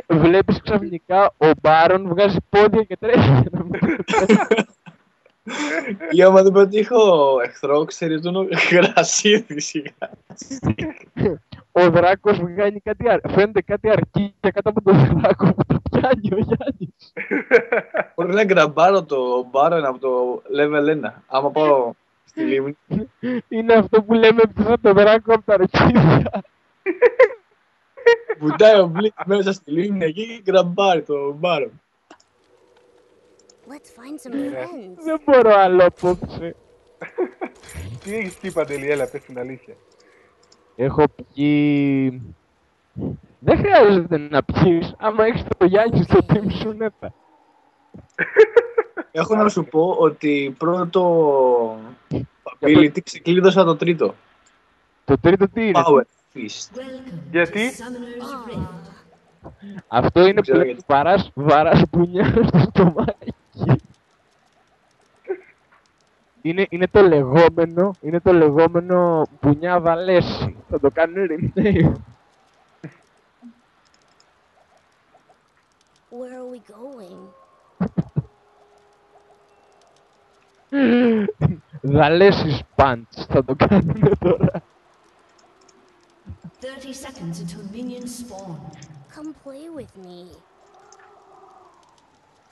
Βλέπεις ξαφνικά ο Μπάρον βγάζει πόδια και τρέχει. Ή άμα δεν πετύχω εχθρό, ξέρει ότι είναι γρασίδι σιγά. Ο Δράκος βγαίνει κάτι, φαίνεται κάτι αρκίδια κάτω από τον Δράκο που το πιάνει ο Γιάννης. Μπορεί να γκραμπάρω το Baron από το level 1. Άμα πάω στη λίμνη. Είναι αυτό που λέμε πίσω το Δράκο από τα αρκίδια. Βουτάει ο Blitz μέσα στη λίμνη εκεί και γκραμπάρει το Baron. Let's find some friends. Δεν μπορώ άλλο απόψε. Τι έχεις πει, Παντελή, έλα, πες την αλήθεια. Έχω πιει... Δεν χρειάζεται να πιείς. Άμα έχεις το Γιάννη στο team σου, ναι. Έχω να σου πω ότι πρώτο ability ξεκλείδωσα το τρίτο. Το τρίτο τι είναι? Power Fist. Γιατί? Αυτό είναι ξέρω που γιατί. βαράς πουνιά στο στομάχι. Είναι το λεγόμενο πουνιά βαλέση. Θα το κάνουν rename. Where are we going? Δαλέσεις punch. Θα το κάνουν τώρα. 30 seconds until minions spawn. Come play with me.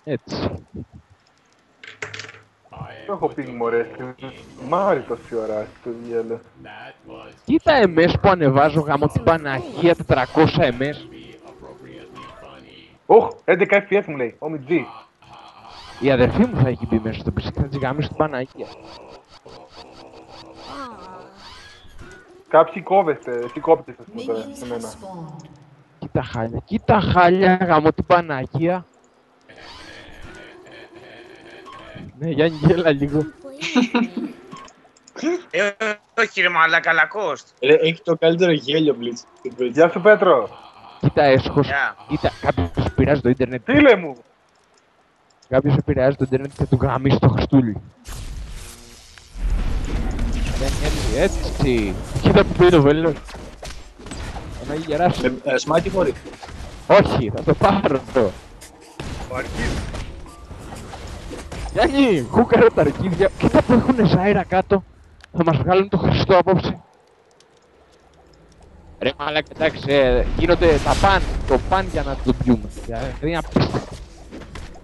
Έτσι. Το έχω πει, μωρέ, μάρει τόση ώρα στο διέλο. Κοίτα MS που ανεβάζω γάμο την Παναγία 400 MS. Οχ, 11 FPS μου λέει, OMG. Η αδερφή μου θα έχει μπει μέσα στο PC και θα της γάμει στην Παναγία. Κάποιοι κόβεστε, εσύ κόπτες ας πούμε τώρα, Minions σε have μένα. spawned. Κοίτα χάλια γάμο την Παναγία. Ναι, Γιάννη, γέλα λίγο. Come play with me. Όχι ρε μαλάκα, Λακόστ. Έχει το καλύτερο γέλιο Blitz. Γεια σου, Πέτρο. Κοίτα έσχος. Γεια. Κοίτα, κάποιος επηρεάζει το ίντερνετ. Φίλε μου. Κάποιος επηρεάζει το ίντερνετ και του γαμίσει το χαστούλι. Έτσι. Κοίτα που πήγε το βέλος. Να γεράσει. Σμάκι χωρί. Όχι, θα το πάρω αυτό. Ο Αρκής. Γιάννη, χούκαρα τα αρκίδια. Κοίτα που έχουνε Ζάιρα κάτω. Θα μας βγάλουν το Χριστό απόψε. Ρε μαλάκα, εντάξει, γίνονται τα παν, το παν για να το πιούμε. Είναι απίστευτο.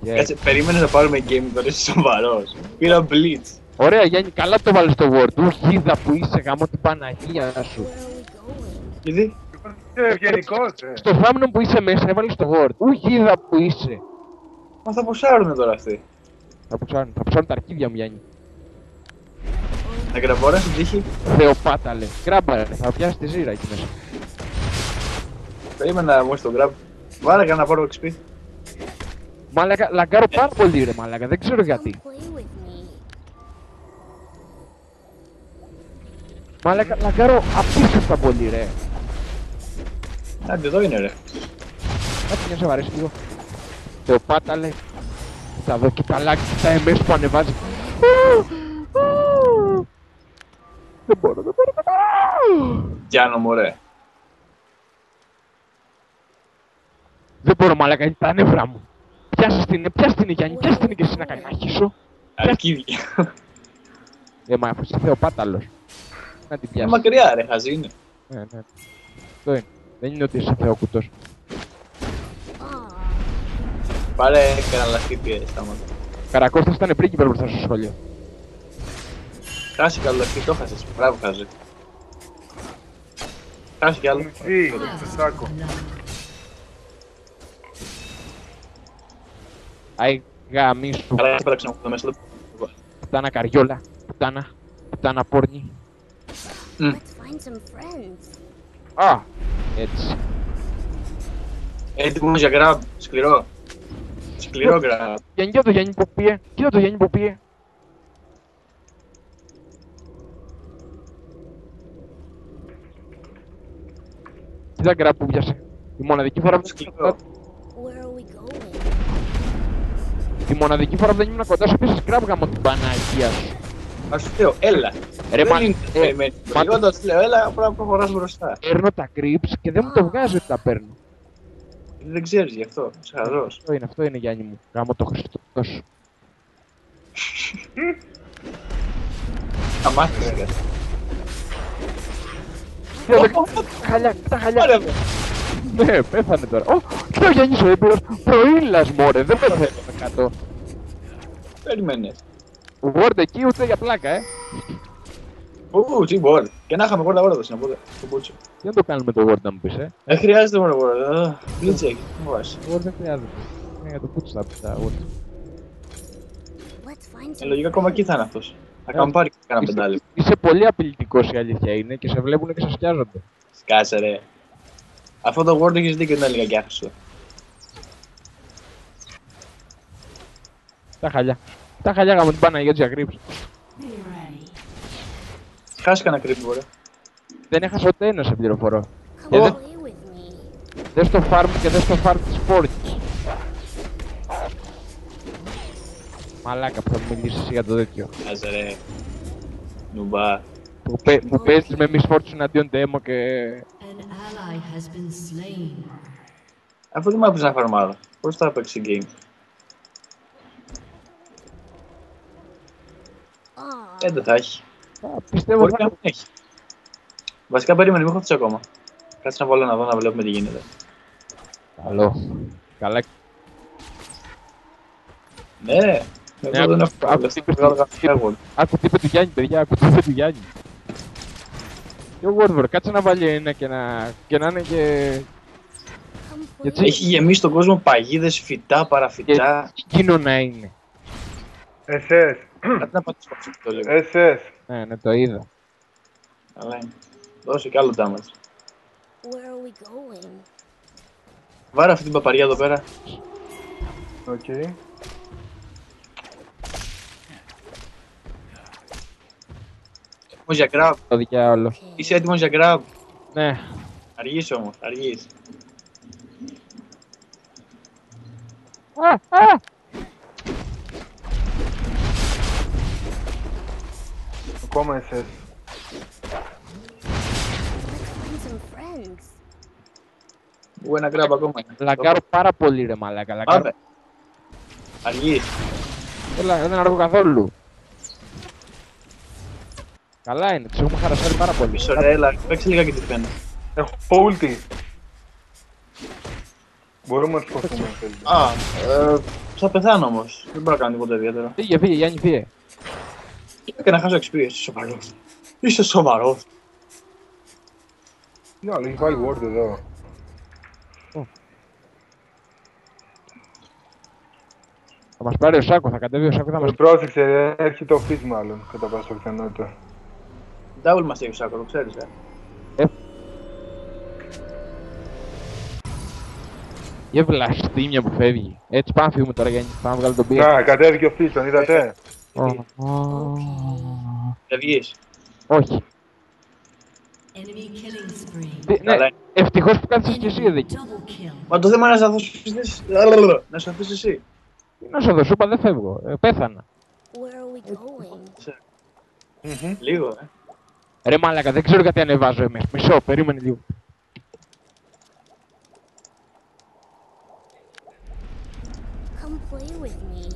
Κάτσε, περίμενε να πάρουμε game τώρα, είσαι σοβαρός. Πήρα Blitz. Ωραία Γιάννη, καλά το βάλες στο Word. Ουχίδα που είσαι, γάμο την Παναγία σου. Where are we going? Γιατί? Είσαι ευγενικός, Στο θάμνο που είσαι μέσα έβαλες το Word. Ουχίδα που είσαι. Μα θα ποσάρουνε τώρα αυτοί. Θα πουσάρουν τα αρκίδια μου Γιάννη. Να γκραμπάρω στην τύχη. Θεοπάταλε. Γκράμπαρε, θα πιάσει τη ζύρα εκεί μέσα. Περίμενα μου στο grab. Βάλε κανένα πάρω XP. Μαλάκα, λαγκάρω πάρα πολύ ρε μαλάκα, δεν ξέρω γιατί. Come play with me. Μαλάκα, λαγκάρω απίστευτα πολύ ρε. Άντε, εδώ είναι ρε. Κάτσε μια σε βαρέσει λίγο. Θεοπάταλε. Θα δω κοιταλάκι τα MS που ανεβάζει. Δεν μπορώ. Γιάννο μωρέ. Δεν μπορώ μαλάκα, είναι τα νεύρα μου. Πιάσε την Γιάννη, πιάσε την και εσύ να κάνει να χύσω. Αρκίδια. Μα αφού είσαι θεοπάταλος. Να την πιάσεις. Μακριά ρε, χαζί είναι. Ναι. Αυτό είναι. Δεν είναι ότι είσαι θεόκουτος. Πάρε κανένα λαχτή στάματα. Καρακώστας ήταν πρίγκιπερ μπροστά στο σχολείο. Χάσει καλό λαχτή, το χάσες. Μπράβο χάζε. Χάσει κι άλλο. Μισή, στο σάκο. Άι γαμίσου. Καλά, πέραξε από το μέσα. Πουτάνα καριόλα. Πουτάνα πόρνη. Let's find some friends. Α, έτσι. Έτοιμος για grab, σκληρό. Σκληρό grab. Γιάννη, κοίτα το Γιάννη που πήγε. Κοίτα το Γιάννη που πήγε. Κοίτα γκραπ που πιάσε. Η μοναδική φορά που Σκληρό. Where are we going? Τη μοναδική φορά που δεν ήμουν κοντά σου πέσες γκραπ γάμο την Παναγία σου. Ας σου λέω, έλα. Ρε, Δεν μα- είναι περιμένει. μα- Λιγόντας λέω, έλα, πρέπει να προχωράς μπροστά. Παίρνω τα creeps και δεν μου το βγάζει ότι τα παίρνω. Δεν ξέρεις γι' αυτό. Είσαι χαζός. Αυτό είναι Γιάννη μου. Γάμο το Χριστό σου. Θα μάθεις σιγά. Τα χαλιά. Πάρε. Ναι, πέθανε τώρα. Ω, και ο Γιάννης ο έμπειρος προήλας μωρέ, δεν πέθανε με κάτω. Περιμένες. Word εκεί ούτε για πλάκα, Τι μπορεί. Και να είχαμε Word αγόραδος να πω το μπούτσο. Τι να το κάνουμε το Word να μου πεις, Δεν χρειάζεται μόνο Word. Glitch έχει. Μου βάζει. Το Word δεν χρειάζεται. Είναι για το πούτσο θα πεις τα Word. Let's find some Λογικά ακόμα εκεί θα είναι αυτός. Θα κάνουμε πάρει κάνα πεντάλεπτο. Είσαι πολύ απειλητικός η αλήθεια είναι και σε βλέπουν και σε σκιάζονται. Σκάσε ρε. Αυτό το Word έχεις δίκιο, είναι λίγα κι άχρηστο. Τα χαλιά. Τα χαλιά γάμο την Παναγία της Αγρύψης. Be ready. Χάσει κανένα κρύπη, μπορεί. Δεν έχασα ούτε ένα σε πληροφορώ. Come Και play δεν- with me. Δες στο farm και δες στο farm της Forge. Μαλάκα που θα μου μιλήσεις εσύ για το τέτοιο. Σκάσε ρε. Νουμπά. Που παίζεις με Miss Fortune αντίον demo και... An ally has been slain. Αφού δεν μ' άφησε να φαρμάρω. Πώς θα παίξει game. Aw, Δεν θα έχει. Πιστεύω Μπορεί και θα... να μην έχει. Βασικά περίμενε, μην έχω χωθείς ακόμα. Κάτσε να βάλω να δω να βλέπουμε τι γίνεται. Καλό. Καλά. Ναι. Εγώ δεν έχω άκου τι είπε άκου τι είπε του Γιάννη, παιδιά. Άκου τι είπε του Γιάννη. Και ο Wordware, κάτσε να βάλει ένα και να είναι και... come play Γιατί- with Έχει γεμίσει τον κόσμο παγίδες, φυτά, παραφυτά. και εκείνο να είναι. SS. Κάτι να πατήσω αυτό λίγο. SS. Ναι, το είδα. Καλά είναι. Δώσε κι άλλο damage. Where are we going? Βάρε αυτή την παπαριά εδώ πέρα. Οκ. Έτοιμος για grab. Το διάολο. Okay. Είσαι έτοιμος για grab. Ναι. Αργείς όμως, αργείς. Ακόμα SS. Let's find some friends. Πού ένα grab ακόμα είναι. Λαγκάρω πάρα πολύ ρε μαλάκα. Λαγκάρω. Πάμε. Αργείς. Δεν αργώ καθόλου. Καλά είναι, τους έχουμε χαρασάρει πάρα πολύ. Πίσω ρε, έλα. Παίξε λίγα και τι φαίνεται. Έχω ulti. Μπορούμε να σκοτώσουμε αν θέλετε. Α, θα πεθάνω όμως. Δεν μπορώ να κάνω τίποτα ιδιαίτερο. Φύγε, Γιάννη, φύγε. Και να χάσω XP, είσαι σοβαρός. Είσαι σοβαρός. Ναι, αλλά έχει βάλει word εδώ. Θα μας πάρει ο Σάκο, θα κατέβει ο Σάκο, θα μας... Πρόσεξε, έρχεται ο Fizz μάλλον, κατά πάσα πιθανότητα. Double μας έχει ο Σάκο, το ξέρεις, Για βλαστήμια που φεύγει. Έτσι πάμε να φύγουμε τώρα Γιάννη, πάμε να βγάλω τον πύργο. Να, κατέβηκε ο Fizz, τον είδατε. Δεν βγεις. Όχι. Enemy killing spree. Ναι, Καλά είναι. ευτυχώς που κάθεσες και εσύ εδώ εκεί. Double kill. Μα το θέμα είναι να σταθείς να σταθείς εσύ. Τι να σου δω, σου είπα δεν φεύγω. Πέθανα. Where are we going? Λίγο, Ρε μάλακα, δεν ξέρω γιατί ανεβάζω εμείς. Μισό, περίμενε λίγο. Come play with me.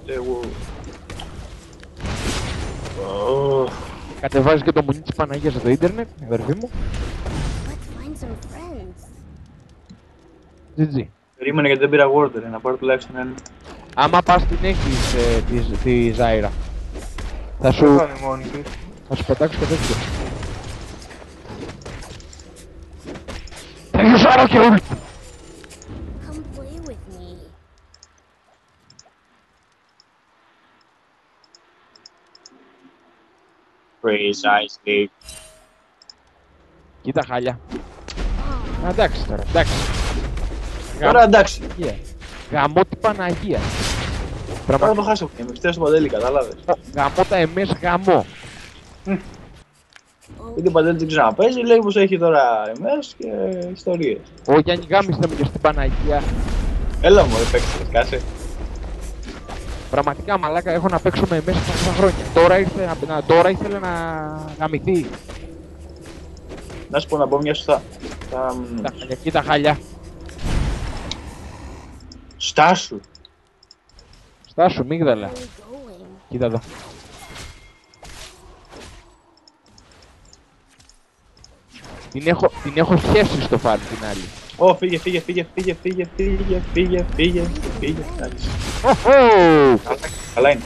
Εγώ... Κατεβάζεις και το μουνί της Παναγίας στο ίντερνετ, αδερφή μου. Let's find some friends. GG. Περίμενε γιατί δεν πήρα word, ρε, να πάρω τουλάχιστον ένα. Άμα πας την έχεις τη Ζάιρα. Θα Δεν σου, θα είναι μόνη της. θα σου πετάξω και τέτοιο. Τελειώσω και ούλ! Come play with me. Precisely. Κοίτα χάλια. Εντάξει τώρα, εντάξει. Τώρα εντάξει, Παναγία. Γαμώ την Παναγία. τώρα Πραγματικά. το χάσαμε. Με φταίω στο παντέλη, κατάλαβες. Γαμώ τα εμές γαμώ. Γιατί ο παντέλη δεν ξαναπέζει, λέει πως έχει τώρα MS και ιστορίες. Ο Γιάννη γάμισε μου και στην Παναγία. Έλα μου, ρε παίξε, κάσε. Πραγματικά μαλάκα έχω να παίξω με εμές τόσα χρόνια. Τώρα ήθελε να γαμηθεί. Να σου πω να μπω μια στα... Τα χαλιά, κοίτα χαλιά. Στάσου. Στάσου, μίγδαλα. Where are we going? Κοίτα εδώ. Την έχω σχέσει στο φάρμ την άλλη. Ω, φύγε. Εντάξει. Οχο! Καλά είναι.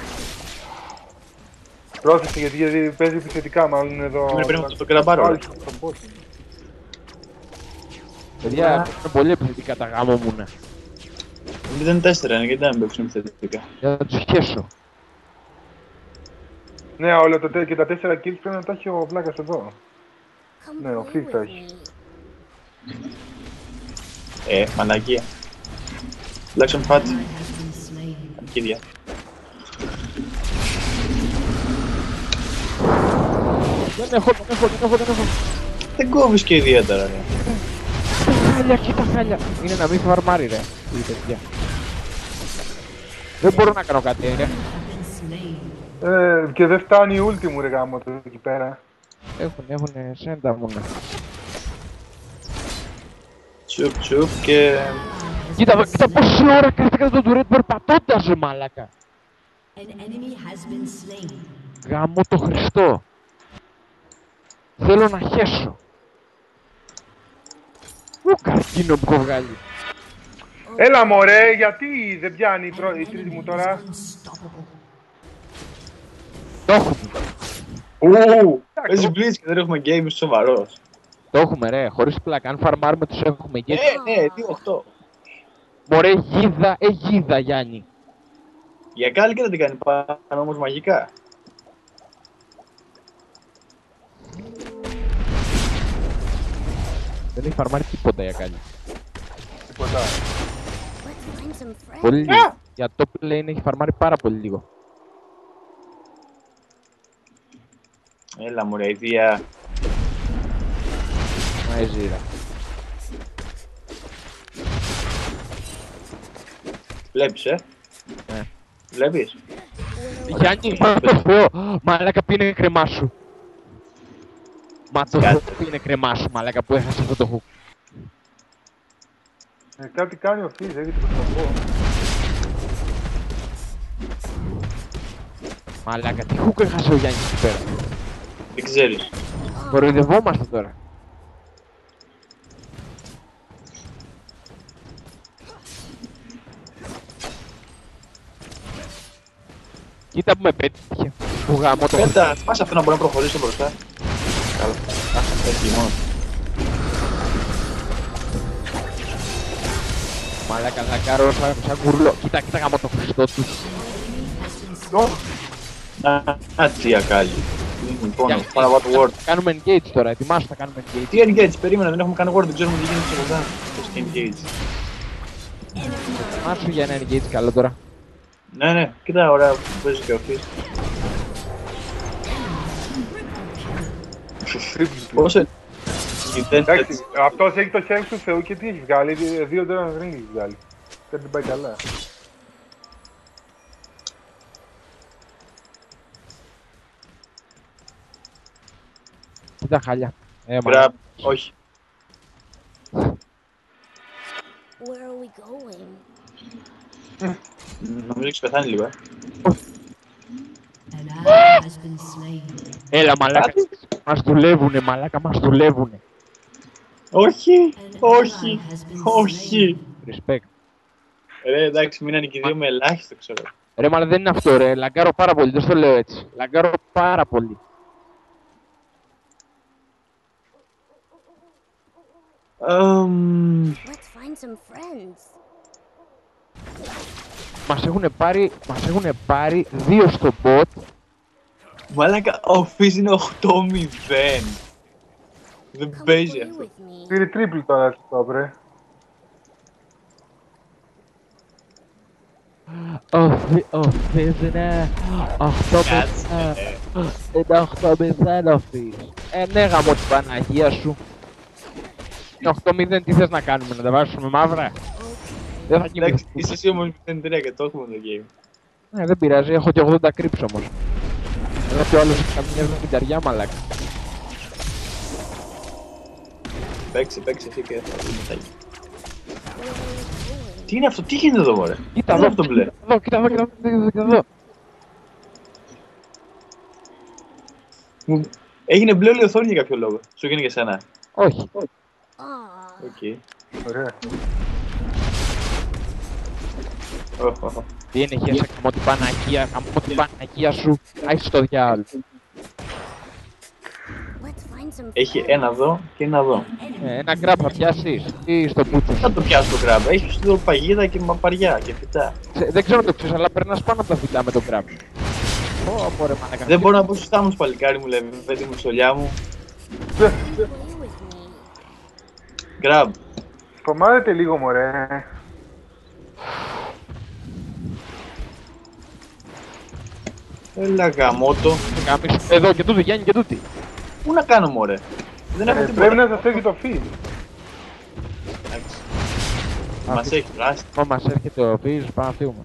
Πρόσεξε γιατί παίζει επιθετικά, μάλλον είναι εδώ. Πρέπει το κραμπάρω. Πάλι στον boss. Παιδιά, είναι πολύ επιθετικά τα γάμο μου, ναι. 0-4 είναι, γιατί να μην παίξουν επιθετικά. Για να τους σχέσω. Ναι, όλα και τα 4 kills πρέπει να τα έχει ο Βλάκας εδώ. Come Ναι, ο play Φίς τα with έχει. me. Μαλακία. Τουλάχιστον φάτς. Has been slain. Αρχίδια. Δεν έχω. Δεν κόβεις και ιδιαίτερα, ρε. Χάλια, κοίτα χάλια. Είναι να μην φαρμάρει, ρε. Η παιδιά. Δεν μπορώ να κάνω κάτι, ρε. Have been slain. Και δεν φτάνει η ulti μου ρε γάμο το εκεί πέρα. Έχουνε σέντα μόνο. Τσουπ και... Κοίτα πόση ώρα κάθηκα τον τουρέτ περπατώντας, ρε μάλακα. An enemy has been slain. Γαμώ το Χριστό. Θέλω να χέσω. Ου καρκίνο που έχω βγάλει. Έλα μωρέ, γιατί δεν πιάνει η τρίτη μου τώρα. Unstoppable. Το έχουμε. Παίζει blitz και δεν έχουμε game σοβαρός. Το έχουμε ρε, χωρίς πλάκα. Αν φαρμάρουμε τους έχουμε και... Ναι, 2-8. Μωρέ γίδα Γιάννη. Για κάλλη και δεν την κάνει πάνω όμως μαγικά. Δεν έχει φαρμάρει τίποτα για κάλλη. Τίποτα. Let's find some friends. Πολύ λίγο. Για το lane έχει φαρμάρει πάρα πολύ λίγο. Έλα μωρέ, ιδία. Μα έζηρα. Βλέπεις, Ναι. Βλέπεις. Γιάννη, μα το Θεό, μαλάκα πήγαινε κρεμά σου. Μα το Θεό πήγαινε κρεμά σου, μαλάκα που έχασε αυτό το hook. Κάτι κάνει ο Φίς, έχει το πω. Μαλάκα, τι hook έχασε ο Γιάννης εκεί πέρα. Δεν ξέρεις. Κοροϊδευόμαστε τώρα. Κοίτα που με πέτυχε. Που γαμώ το Πέτα, πας αυτό να μπορεί να προχωρήσει μπροστά. Καλά. Έχει μόνο. μαλάκα, λακάρω σαν κουρλό. Κοίτα γαμώ το Χριστό του. Τι ακάλι. Λοιπόν, πάνω από το word. Κάνουμε engage τώρα, ετοιμάσου θα κάνουμε engage. Τι engage, περίμενα, δεν έχουμε κάνει word, δεν ξέρουμε τι γίνεται σε κοντά. Το engage. Ετοιμάσου για ένα engage καλό τώρα. Ναι, κοίτα ωραία που παίζει και ο Φίς. Πόσο... Εντάξει, αυτός έχει το χέρι του Θεού και τι έχει βγάλει, 2 τώρα δεν έχει βγάλει. Δεν πάει καλά. Κοίτα χάλια. Grab, όχι. Where are we going? Νομίζω έχεις πεθάνει λίγο, An ally has been slain. Έλα μαλάκα. Μας δουλεύουνε μαλάκα, μας δουλεύουνε. Όχι, An όχι, ally has been όχι. slain. Respect. Ρε, εντάξει, μείνανε και οι δύο με ελάχιστο, ξέρω. Ρε μα δεν είναι αυτό ρε, λαγκάρω πάρα πολύ, δεν στο λέω έτσι. Λαγκάρω πάρα πολύ. Let's find some friends. Μας έχουνε πάρει 2 στο bot. Μαλάκα, ο Φίς είναι 8-0. Δεν Come παίζει play αυτό. with me. Πήρε τρίπλη τώρα στο βρε. Ο Φις είναι 8-0. Είναι 8-0 ο Φις. Ναι γαμώ την Παναγία σου. Είναι 8-0, τι θες να κάνουμε, να τα βάζουμε μαύρα. Δεν θα Εντάξει, κοιμηθούμε. είσαι εσύ όμως 0-3 και το έχουμε το game. Ναι, δεν πειράζει, έχω και 80 κρύψ όμως. Εδώ και ο άλλος έχει καμιά 70 μαλάκα. Παίξε εσύ και θα δούμε τα. Where are we going? Τι είναι αυτό, τι γίνεται εδώ, μωρέ. Κοίτα Τι είναι εδώ, αυτό μπλε. κοίτα εδώ. Έγινε μπλε όλη η οθόνη για κάποιο λόγο. Σου γίνει και σένα. Όχι. Aw. Οκ. Ωραία. Τι είναι χέρια καμώ την Παναγία σου. Άχι στο διάολο. Let's find some Έχει friends. ένα εδώ και ένα εδώ. Ένα γκραπ θα πιάσεις ή στο πούτσο σου. Θα το πιάσω το κράβ. Έχει εδώ παγίδα και μαπαριά και φυτά. Δεν ξέρω αν το ξέρεις, αλλά περνάς πάνω από τα φυτά με τον γκραπ. Ω, ρε μάνα. Δεν μπορώ να πω σωστά μου παλικάρι μου, λέει, παιδί μου, σολιά μου. Play with me. Γκραμπ. Κομμάτετε λίγο, μωρέ. Έλα γαμότο. Εδώ και τούτη, Γιάννη και τούτη. Πού να κάνω, μωρέ. Δεν έχω Πρέπει τίποτα. να σας έχει το feed. Εντάξει. Μας έχει πράσει. Μα μας έρχεται ο Φίζ, πάμε να φύγουμε.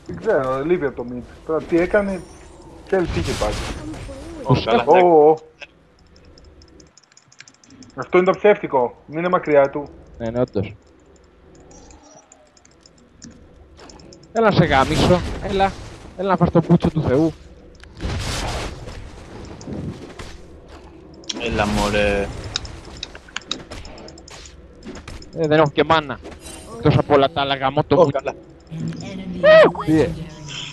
Δεν ξέρω, λείπει από το mid. Τώρα τι έκανε, και είχε πάλι. Come play with Ω, καλά. Ω. Αυτό είναι το ψεύτικο. Μην είναι μακριά του. Ναι, όντως. Έλα να σε γαμίσω, έλα να φας το πούτσο του Θεού. Έλα, μωρέ. Δεν έχω και μάνα. Εκτός από όλα τα άλλα γαμώ το Ω, πούτσο. καλά. An enemy is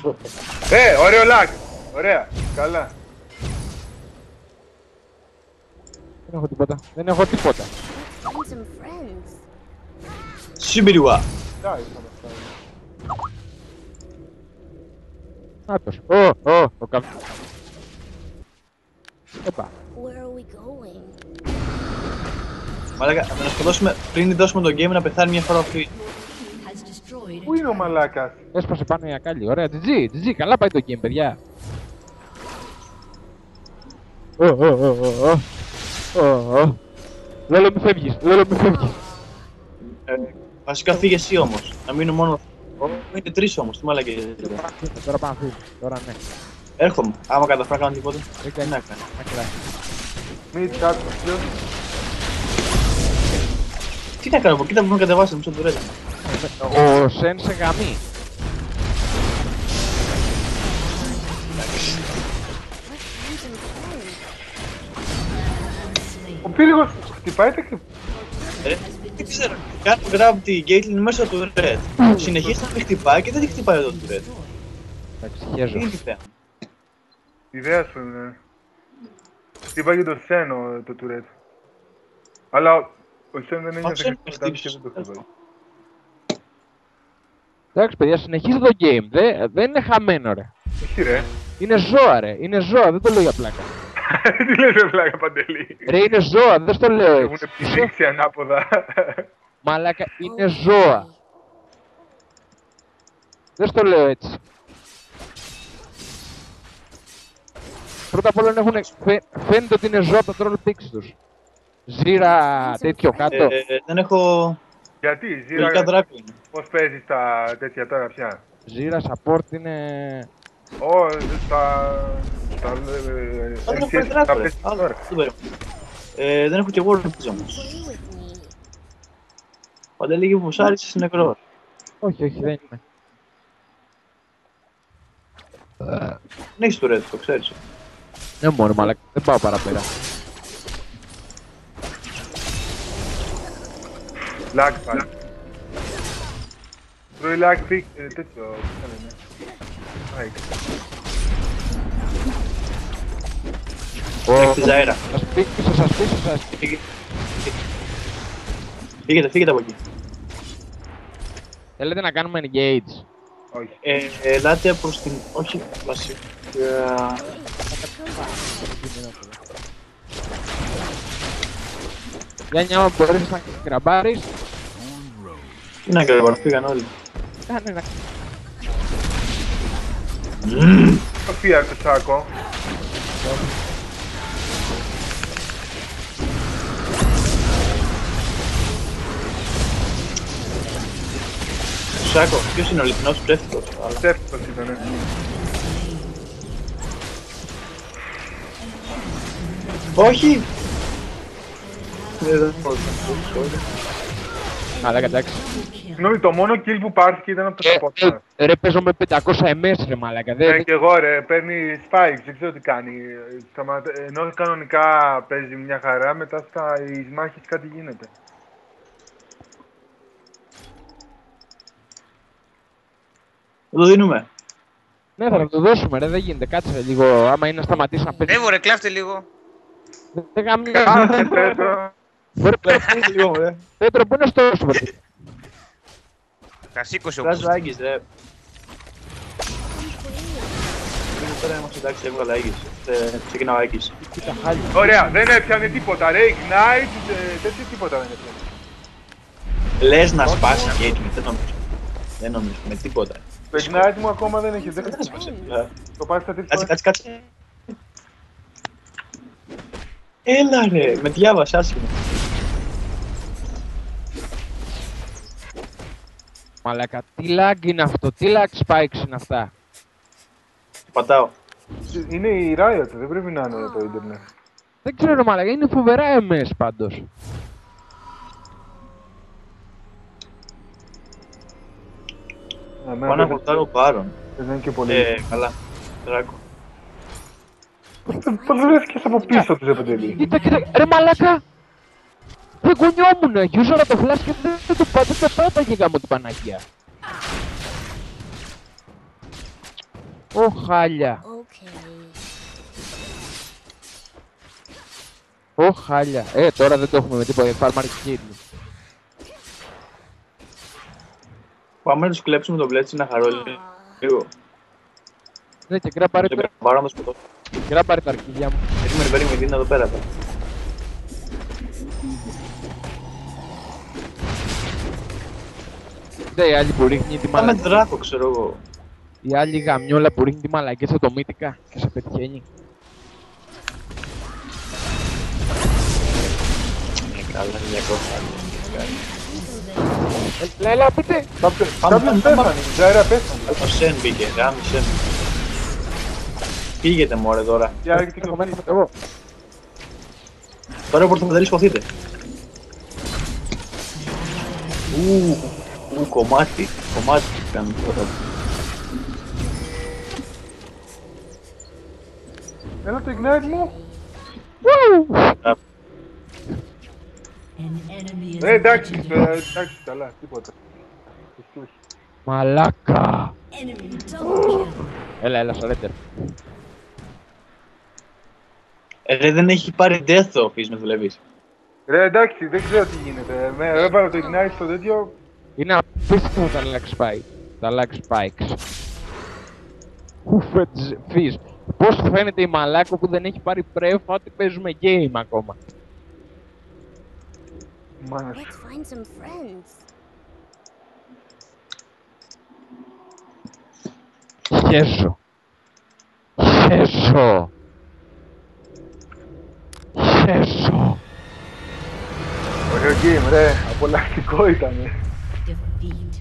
legendary. Ωραίο lag. Ωραία. Καλά. Δεν έχω τίποτα. Find some friends. Σιμπιριουά. Τα ήρθαμε αυτά. Άτος. Ο καβ... Επά. Where are we going? Μαλάκα, να σκοτώσουμε πριν δώσουμε τον game να πεθάνει μια φορά ο Φι. Has destroyed Πού είναι ο μαλάκας. Έσπασε πάνω η ακάλη. Ωραία, GG, καλά πάει το game, παιδιά. Λόλο μη φεύγεις. Βασικά φύγε εσύ όμως. Να μείνω μόνο. Είναι τρεις όμως, τι μαλάκα είναι. Τώρα πάμε να φύγουμε. Τώρα ναι. Έρχομαι. Άμα καταφέρω να κάνω τίποτα. Δεν Τι να κάνω. Μακριά. Mid κάτω. Τι να κάνω, κοίτα που με κατεβάσαμε μισό του ρέζα. Ο Σεν σε γαμί. Let's find some friends. Ο πύργος χτυπάει τα και... Δεν ξέρω. Κάνω grab την Caitlyn μέσα του Red. Συνεχίζει να με χτυπάει και δεν τη χτυπάει εδώ του Red. Εντάξει, Τι χέζω. είναι η θέμα. Η ιδέα σου είναι. Χτυπάει και το Σένο το Tourette. Αλλά ο Σεν δεν έγινε Σεν σε με κάτι και χτύπησε. δεν το χτυπάει. Εντάξει, παιδιά, συνεχίζετε το game. Δεν είναι χαμένο, ρε. Όχι ρε. Είναι ζώα, ρε. Είναι ζώα, δεν το λέω για πλάκα. Τι λες ρε πλάκα Παντελή. Ρε, είναι ζώα, δεν στο λέω Έχουν έτσι. πηδήξει ανάποδα. Μαλάκα, είναι ζώα. Δεν στο λέω έτσι. Πρώτα απ' όλα φαίνεται ότι είναι ζώα από τα troll pics τους. Ζήρα τέτοιο κάτω. Δεν έχω. Γιατί, Λογικά Ζήρα, δράκο είναι. πώς παίζεις τα τέτοια τώρα πια. Ζήρα support είναι... Ω, Δεν έχω πάρει δράκο, ρε. Άλλο, δεν περίμενα. Δεν έχω και Warlords όμως. Play with me. Πάντα λίγη που σ' άρεσε είναι νεκρό. Όχι, δεν είναι. Δεν έχεις το Red, το ξέρεις. Ναι μόνο μαλάκα, δεν πάω παραπέρα. Lag πάλι. Τρώει lag pick, τέτοιο, τι θα λένε. Έχει τη Ζαέρα. Σας πίσω. Φύγετε από εκεί. Θέλετε να κάνουμε engage. Όχι. Ελάτε προς την... Όχι, βασικά... Γιάννη, άμα μπορείς να γραμπάρεις, Τι να κάνω, φύγαν όλοι. κάνε ένα... Σοφία το σάκο. Σάκο, ποιος είναι ο λιπνός ψεύτικος. Ψεύτικος ήτανε. Όχι! Αλλά εντάξει. Συγγνώμη, το μόνο kill που πάρθηκε ήταν από το support. Ρε παίζω με 500 MS ρε μαλάκα. Ναι, και εγώ ρε, παίρνει spikes, δεν ξέρω τι κάνει. Ενώ κανονικά παίζει μια χαρά, μετά στις μάχες κάτι γίνεται. Το δίνουμε. Ναι, θα το δώσουμε ρε, δεν γίνεται. Κάτσε λίγο, άμα είναι να σταματήσει να παίζει. Εύω ρε, κλάφτε λίγο. Δεν γαμιά. Πέτρο, πού είναι στο super. Τα σήκωσε ο Βγάζω Κώστας. άγκης ρε. Τώρα είμαστε εντάξει, έβγαλα άγκης. Ξεκινάω άγκης. Κοίτα χάλια. Ωραία, δεν έπιανε τίποτα ρε, ignite, τέτοιο τίποτα δεν έπιανε. Λες να σπάσει Caitlyn, δεν νομίζω. Δεν νομίζω, με τίποτα. Το ignite μου ακόμα δεν έχει, δεν το πάρει στα Κάτσε, κάτσε, κάτσε. Έλα ρε, με διάβασε άσχημα. Μαλάκα, τι lag είναι αυτό, τι lag spikes είναι αυτά. Πατάω. Είναι η Riot, δεν πρέπει να είναι το ίντερνετ. Δεν ξέρω μαλάκα, είναι φοβερά MS πάντως. Πάω να χορτάρω πάρον. Δεν είναι και πολύ. Καλά. Τράκο. Πώς βρέθηκες από πίσω του Ζεπεντελή. Κοίτα, κοίτα, ρε μαλάκα. Δεν γονιόμουν, γιούζαρα το flash και δεν το πάταγε γάμο την Παναγία. Ω χάλια, Okay. ω χάλια. Τώρα δεν το έχουμε με τίποτα, farm arcade. Πάμε να τους κλέψουμε το βλέτσι να χαρώ λίγο. Ναι, και γκράπαρε Και πάρω να το σκοτώσω. τα αρχίδια μου. Περίμενε, είναι εδώ πέρα. Κοίτα η άλλη που ρίχνει τη Πάμε μαλακία. δράκο, ξέρω εγώ. Η άλλη γαμιόλα που ρίχνει τη μαλακία σε το μύτικα και σε πετυχαίνει. Καλά, είναι Έλα, πείτε. Κάποιος πέθανε, η Ζάιρα πέθανε. Ο Σεν μπήκε, γάμισε με. Πήγετε μωρέ τώρα. Για να κυκλοφορεί. Εγώ. Τώρα μπορείτε να σηκωθείτε. Κομμάτι, κομμάτι κάνουμε τώρα. Έλα το ignite μου. An enemy is Εντάξει, legendary. εντάξει, καλά, τίποτα. Μαλάκα. Enemy double kill. Έλα, surrender. Ρε δεν έχει πάρει death το office με δουλεύεις. Ρε εντάξει, δεν ξέρω τι γίνεται. Έβαλα το ignite στο τέτοιο. Είναι απίστευτο τα lag spike. Τα lag spikes. Φύς. Πώς φαίνεται η μαλάκα που δεν έχει πάρει πρέφα ότι παίζουμε game ακόμα. Μάνας. Let's find some friends. Χέσω. Χέσω. Χέσω. Ωραίο game, ρε. Απολαυστικό ήτανε. Defeat.